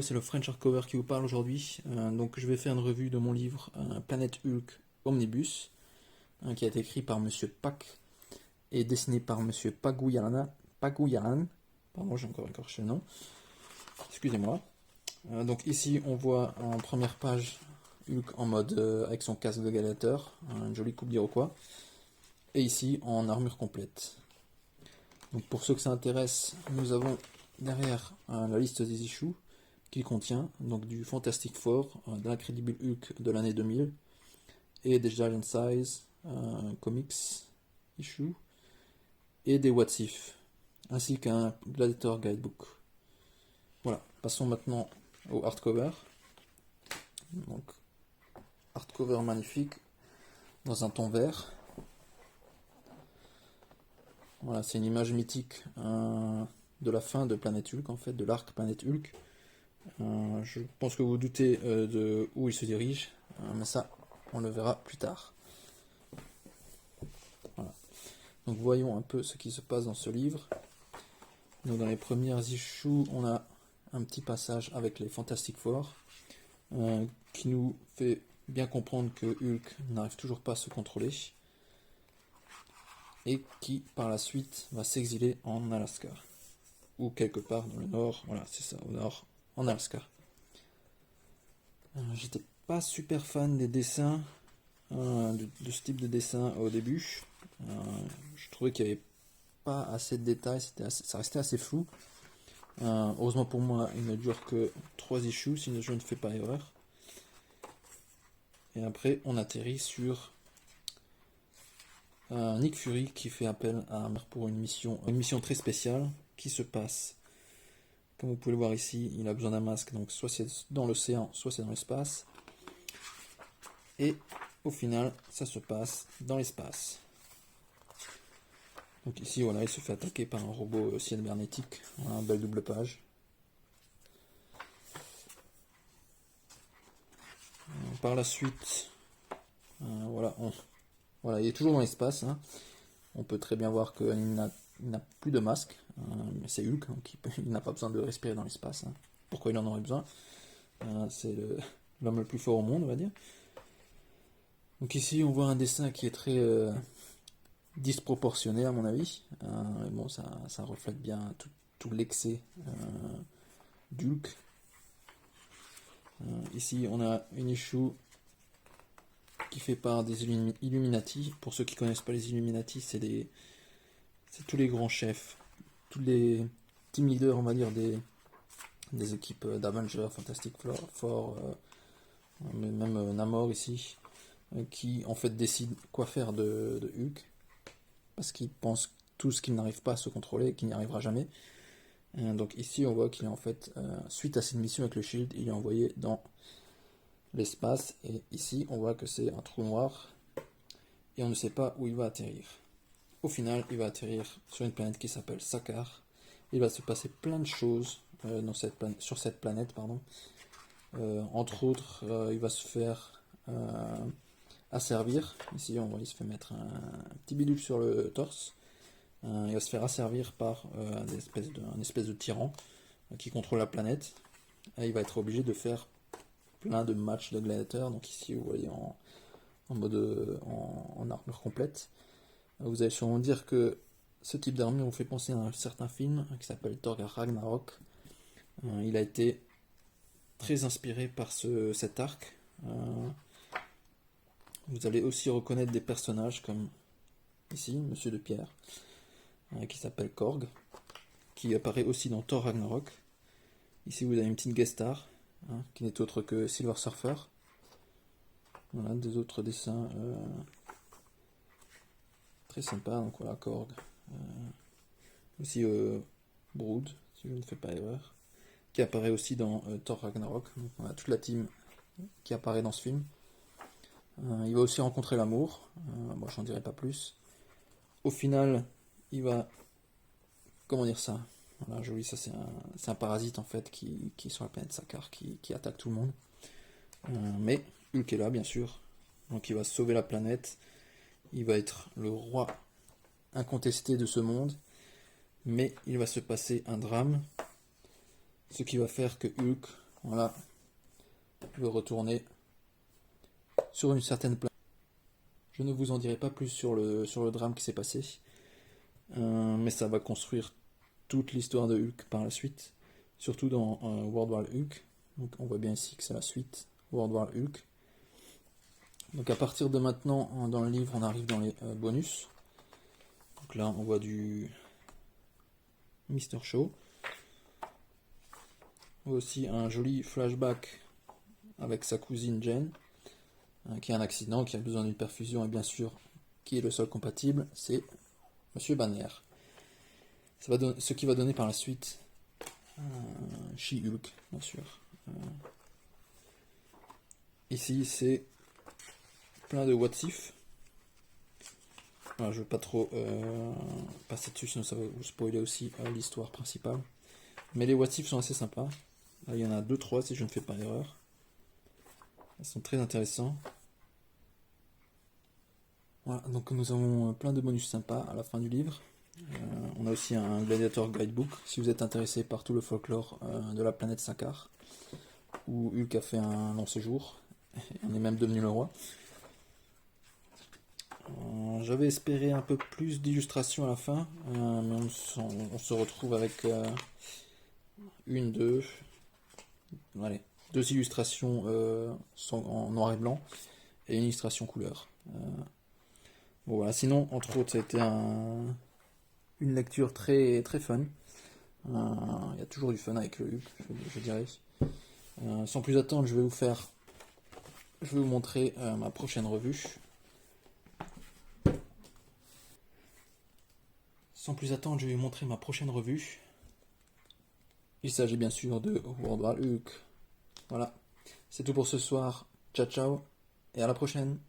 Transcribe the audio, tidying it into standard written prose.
Hello, c'est le French Hardcover qui vous parle aujourd'hui. Donc je vais faire une revue de mon livre Planète Hulk Omnibus, qui a été écrit par Monsieur Pak et dessiné par Monsieur Pagouyalan. Pardon, j'ai encore écorché le nom. Excusez-moi. Donc ici on voit en première page Hulk en mode avec son casque de gladiateur, une jolie coupe d'Iroquois, et ici en armure complète. Donc pour ceux que ça intéresse, nous avons derrière la liste des issues qui contient donc du Fantastic Four, de l'Incredible Hulk de l'année 2000 et des Giant Size Comics issue et des What If ainsi qu'un Gladiator Guidebook. Voilà, passons maintenant au hardcover. Donc hardcover magnifique dans un ton vert. Voilà, c'est une image mythique de la fin de Planète Hulk, en fait, de l'arc Planète Hulk. Je pense que vous doutez de où il se dirige, mais ça, on le verra plus tard. Voilà. Donc voyons un peu ce qui se passe dans ce livre. Donc dans les premières issues, on a un petit passage avec les Fantastic Four, qui nous fait bien comprendre que Hulk n'arrive toujours pas à se contrôler, et qui par la suite va s'exiler en Alaska, ou quelque part dans le nord, voilà c'est ça, au nord, en Alaska. J'étais pas super fan des dessins, de ce type de dessin au début. Je trouvais qu'il n'y avait pas assez de détails, ça restait assez flou. Heureusement pour moi, il ne dure que 3 issues, si je ne fais pas erreur. Et après, on atterrit sur Nick Fury qui fait appel à Hammer pour une mission très spéciale qui se passe. Comme vous pouvez le voir ici, il a besoin d'un masque, donc soit c'est dans l'océan, soit c'est dans l'espace. Et au final, ça se passe dans l'espace. Donc ici, voilà, il se fait attaquer par un robot cybernétique. Voilà, belle double page. Par la suite, voilà, il est toujours dans l'espace. Hein. On peut très bien voir qu'il n'a plus de masque. Mais c'est Hulk, donc il n'a pas besoin de respirer dans l'espace. Hein. Pourquoi il en aurait besoin? C'est l'homme le plus fort au monde, on va dire. Donc ici, on voit un dessin qui est très disproportionné à mon avis. Bon, ça reflète bien tout l'excès d'Hulk. Ici, on a une issue qui fait part des Illuminati. Pour ceux qui ne connaissent pas les Illuminati, c'est tous les grands chefs, tous les team leaders, on va dire, des équipes d'Avengers, Fantastic Four, mais même Namor ici, qui en fait décident quoi faire de Hulk, parce qu'ils pensent tous qu'il n'arrive pas à se contrôler, qu'il n'y arrivera jamais. Donc ici on voit qu'il est en fait, suite à cette mission avec le Shield, il est envoyé dans l'espace, et ici on voit que c'est un trou noir, et on ne sait pas où il va atterrir. Au final, il va atterrir sur une planète qui s'appelle Sakaar. Il va se passer plein de choses sur cette planète, pardon. Entre autres, il va se faire asservir. Ici, on voit, il se fait mettre un petit bidule sur le torse. Il va se faire asservir par un espèce de tyran qui contrôle la planète. Et il va être obligé de faire plein de matchs de gladiateurs. Donc ici, vous voyez en mode en armure complète. Vous allez sûrement dire que ce type d'armure vous fait penser à un certain film qui s'appelle Thor Ragnarok. Il a été très inspiré par cet arc. Vous allez aussi reconnaître des personnages comme ici, Monsieur de Pierre, qui s'appelle Korg, qui apparaît aussi dans Thor Ragnarok. Ici vous avez une petite guest star, qui n'est autre que Silver Surfer. Voilà, des autres dessins très sympa, donc voilà, Korg. Aussi Brood, si je ne fais pas erreur, qui apparaît aussi dans Thor Ragnarok. Donc on a toute la team qui apparaît dans ce film. Il va aussi rencontrer l'amour, moi j'en dirai pas plus. Au final, il va... Comment dire ça? Voilà, joli, ça c'est un parasite en fait qui est sur la planète Sakaar, qui attaque tout le monde. Mais Hulk est là, bien sûr. Donc il va sauver la planète. Il va être le roi incontesté de ce monde, mais il va se passer un drame, ce qui va faire que Hulk Voilà, je vais retourner sur une certaine planète. Je ne vous en dirai pas plus sur le drame qui s'est passé, mais ça va construire toute l'histoire de Hulk par la suite, surtout dans World War Hulk. Donc on voit bien ici que c'est la suite, World War Hulk. Donc à partir de maintenant, dans le livre, on arrive dans les bonus. Donc là, on voit du Mister Show. On voit aussi un joli flashback avec sa cousine Jane, qui a un accident, qui a besoin d'une perfusion, et bien sûr, qui est le seul compatible, c'est Monsieur Banner. Ce qui va donner par la suite She-Hulk, bien sûr. Ici, c'est plein de what if. Voilà, je ne veux pas trop passer dessus, sinon ça va vous spoiler aussi l'histoire principale. Mais les what if sont assez sympas. Là, il y en a 2-3 si je ne fais pas erreur. Ils sont très intéressants. Voilà, donc nous avons plein de bonus sympas à la fin du livre. On a aussi un Gladiator Guidebook, si vous êtes intéressé par tout le folklore de la planète Sakaar, où Hulk a fait un long séjour, et on est même devenu le roi. J'avais espéré un peu plus d'illustrations à la fin, mais on se retrouve avec deux illustrations en noir et blanc, et une illustration couleur. Bon, voilà. Sinon, entre autres, ça a été une lecture très, très fun. Il y a toujours du fun avec le Hulk, je dirais. Sans plus attendre, je vais vous montrer ma prochaine revue. Sans plus attendre, je vais vous montrer ma prochaine revue. Il s'agit bien sûr de World War Hulk. Voilà. C'est tout pour ce soir. Ciao ciao et à la prochaine.